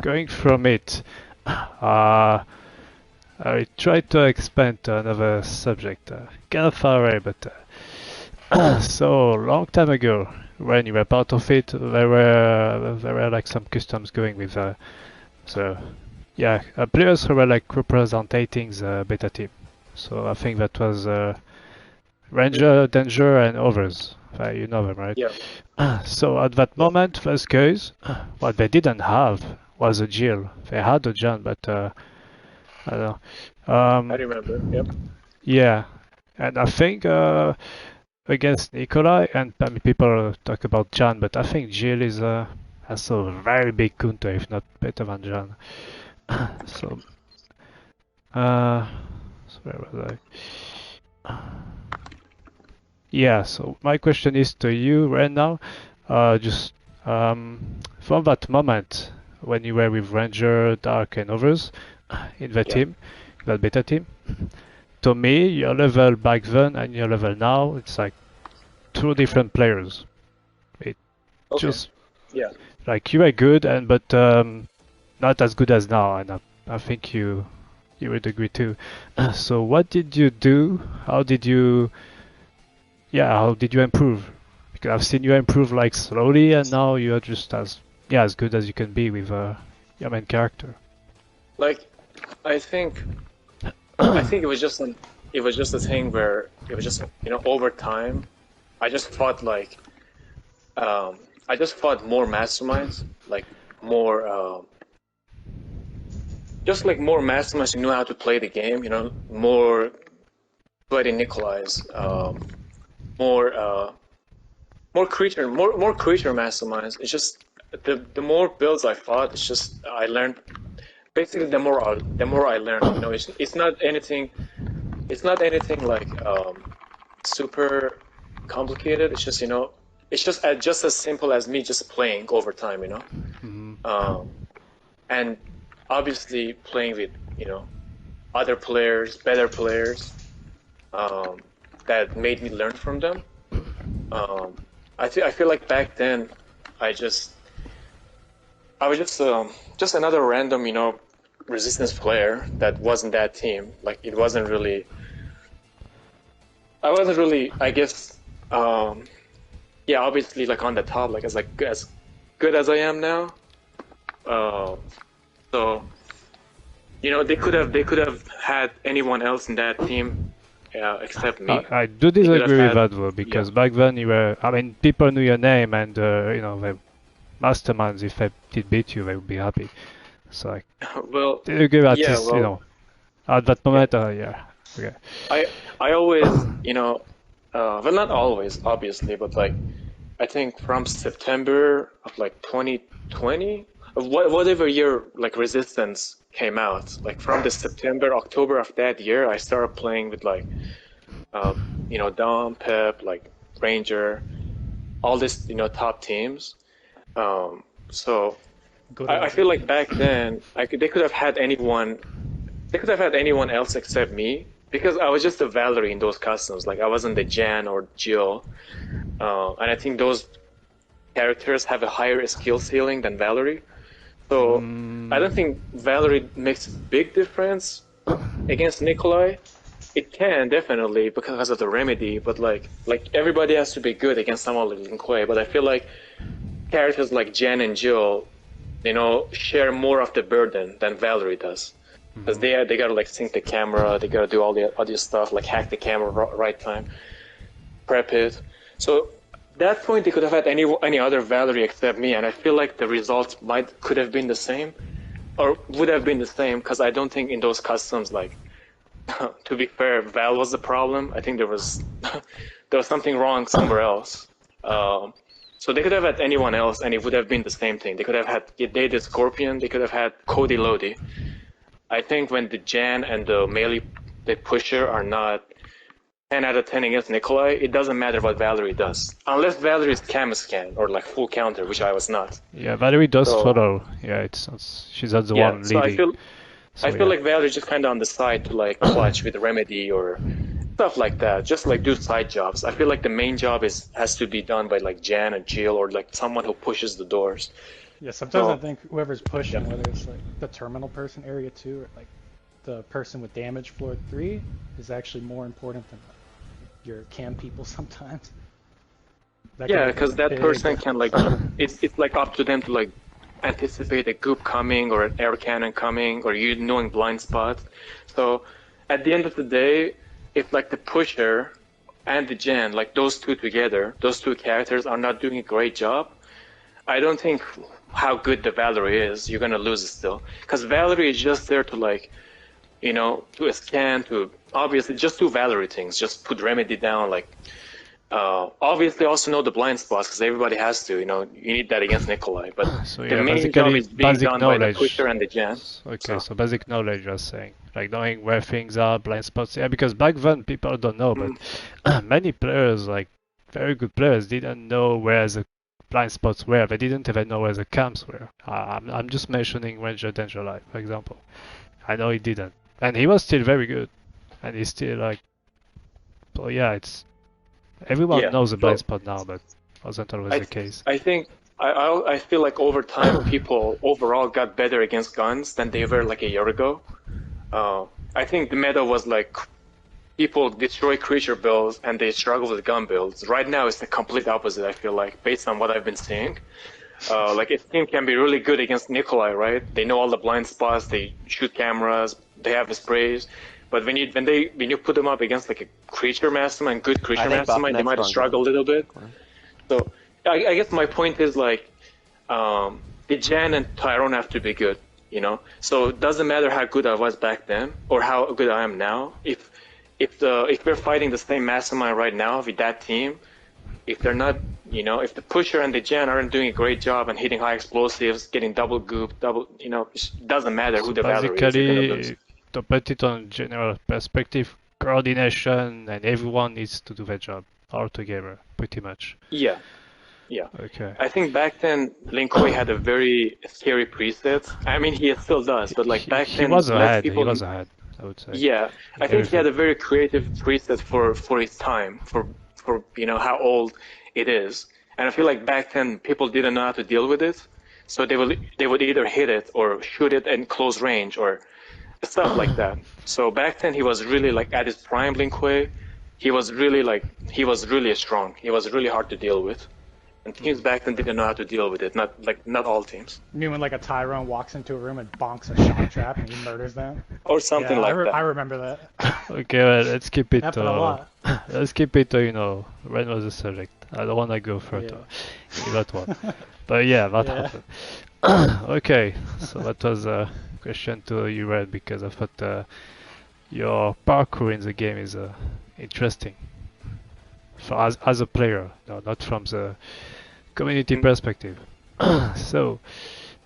going from it, I tried to expand to another subject, kind of far away, but so long time ago, when you were part of it, there were like some customs going with so yeah, players who were like representing the beta team. So I think that was Ranger, Danger, and others. You know them, right? Yeah, So at that yeah. moment, those guys, what they didn't have was a Jill. They had a John, but I don't know. I remember. Yep. Yeah, and I think against Nikolai, and I mean, people talk about Jan, but I think Jill is has a very big counter, if not better than Jan. So, uh, so where was I? Yeah, so my question is to you right now, just from that moment when you were with Ranger, Dark, and others in the Yeah. team, that beta team, to me, your level back then and your level now, it's like two different players. It Okay. just Yeah. like you are good, and but not as good as now, and I think you would agree too. So what did you do? How did you how did you improve? Because I've seen you improve like slowly, and now you are just as good as you can be with your main character. Like, I think, I think it was just a thing where it was just, over time, I just fought like, um, I just fought more masterminds, like more, just like more masterminds who knew how to play the game, more Bloody Nikolai's, more, more creature masterminds. It's just the more builds I fought, it's just I learned basically the more I learned. It's not anything like super complicated. It's just just as simple as me just playing over time. Mhm. Um, and obviously playing with other players, better players, um, that made me learn from them. Um, I feel like back then I just I was just another random resistance player that wasn't that team. Like it wasn't really I wasn't really I guess yeah, obviously like on the top like as good as I am now. Uh, so they could have had anyone else in that team except me. I do They could have disagree with had that though, yeah. because back then you were, I mean, people knew your name and, the masterminds, if they did beat you, they would be happy. So I Well, do agree that yeah, is, well, at that yeah. moment, yeah, okay. I I always, well, not always, obviously, but like I think from September of like 2020, of whatever year like Resistance came out, like from the September, October of that year, I started playing with like Dom, Pep, like Ranger, all this, top teams. So Good I idea. feel like back then they could have had anyone. They could have had anyone else except me because I was just a Valerie in those costumes. Like I wasn't the Jan or Jill, and I think those characters have a higher skill ceiling than Valerie. So I Mm, don't think Valerie makes a big difference against Nikolai. It can definitely because of the remedy, but like everybody has to be good against someone like Nikolai. But I feel like characters like Jan and Jill, share more of the burden than Valerie does. Because mhm. they gotta like sync the camera, they gotta do all the other stuff, like hack the camera right time, prep it. So that point they could have had any other Valerie except me, and I feel like the results could have been the same or would have been the same because I don't think in those customs like to be fair, Val was the problem. I think there was there was something wrong somewhere else. Um, so they could have had anyone else, and it would have been the same thing. They could have had they did Scorpion. They could have had Cody Lodi. I think when the Jan and the melee the pusher are not 10 out of 10 against Nikolai, it doesn't matter what Valerie does. Unless Valerie's cam scan or like full counter, which I was not. Yeah, Valerie does So follow. Yeah, she's not the yeah, one so I leading. feel I So feel yeah. like Valerie's just kinda on the side to like clutch with remedy or stuff like that. Just like do side jobs. I feel like the main job has to be done by like Jan or Jill or like someone who pushes the doors. Yeah, sometimes I So think whoever's pushing, yeah, whether it's like the terminal person area 2 or like the person with damage floor 3, is actually more important than your cam people sometimes. That can yeah, make like because a that big person can difference. like it's like up to them to like anticipate a goop coming or an air cannon coming or you knowing blind spots. So at the end of the day, if like the pusher and the gen, like those two together, those two characters are not doing a great job, I don't think how good the Valerie is, you're gonna lose it still. Because Valerie is just there to like, to scan, to obviously just do Valerie things, just put Remedy down, like obviously also know the blind spots because everybody has to, you need that against Nikolai. But So the yeah, main job basically is being basic done by the knowledge. pusher and the gen. Okay, So so basic knowledge you're saying, like knowing where things are, blind spots. Yeah, because back then people don't know, but mm, many players, like very good players, didn't know where the blind spots were. They didn't even know where the camps were. I'm just mentioning Ranger Danger Life, for example. I know he didn't, and he was still very good, and he's still like. So yeah, it's everyone yeah, knows the blind so spot now, but wasn't always I the th case. I think I feel like over time people overall got better against guns than they were like a year ago. I think the meta was like people destroy creature builds and they struggle with gun builds. Right now, it's the complete opposite. I feel like, based on what I've been seeing, like a team can be really good against Nikolai, right? They know all the blind spots. They shoot cameras. They have sprays. But when you put them up against like a creature mastermind, good I creature think mastermind, they Baphomet's might strong struggle a gun. little bit. So I guess my point is like the Jan and Tyrone have to be good, So it doesn't matter how good I was back then or how good I am now. If we're fighting the same mastermind right now with that team, if they're not, if the pusher and the Jan aren't doing a great job and hitting high explosives, getting double goop, it doesn't matter who So the Valor is, you're gonna lose. basically, to put it on general perspective, coordination and everyone needs to do their job all together, pretty much. Yeah, yeah. Okay. I think back then Lin Kuei had a very scary preset. I mean, he still does, but like back He then, was less ahead. He people. was ahead, I would say, Yeah, I in think he had everything. a very creative preset for his time, for how old it is. And I feel like back then people didn't know how to deal with it, so they would either hit it or shoot it in close range or stuff like that. So back then he was really like at his prime, Lin Kuei. He was really strong. He was really hard to deal with. And teams back then didn't know how to deal with it. Not all teams, You mean when like a Tyrone walks into a room and bonks a shock trap and he murders them? or Yeah, something like I that. remember that. Okay, well, let's keep it. Happened a lot. Let's keep it. When was the subject? I don't want to go further Yeah. in that one. But yeah, that Yeah. happened. Okay, so that was a question to you, Red, because I thought your parkour in the game is interesting. For as a player, no, not from the community Mm. perspective. So,